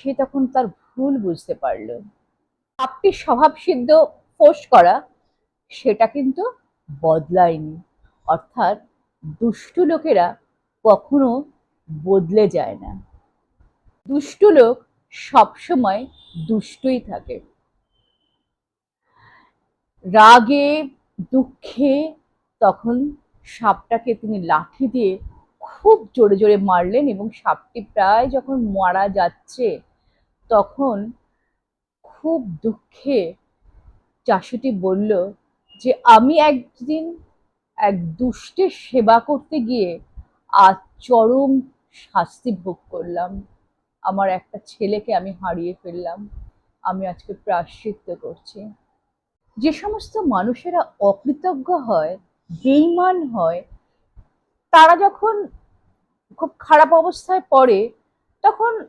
সে তখন তার ভুল বুঝতে পারল। সাপটি স্বভাবসিদ্ধ ফোঁস করা সেটা কিন্তু বদলায়নি। অর্থাৎ দুষ্টু লোকেরা কখনো বদলে যায় না। দুষ্টু লোক সবসময় দুষ্টই থাকে। রাগে, দুঃখে তখন সাপটাকে তিনি লাঠি দিয়ে খুব জোরে জোরে মারলেন এবং সাপটি প্রায় যখন মারা যাচ্ছে তখন খুব দুঃখে চাষিটি বলল যে আমি একদিন এক দুষ্টের সেবা করতে গিয়ে আজ চরম শাস্তি ভোগ করলাম। আমার একটা ছেলেকে আমি হারিয়ে ফেললাম। আমি আজকে প্রায়শ্চিত্ত করছি। যে সমস্ত মানুষেরা অকৃতজ্ঞ হয়, বেঈমান হয়, তারা যখন খুব খারাপ অবস্থায় পড়ে তখন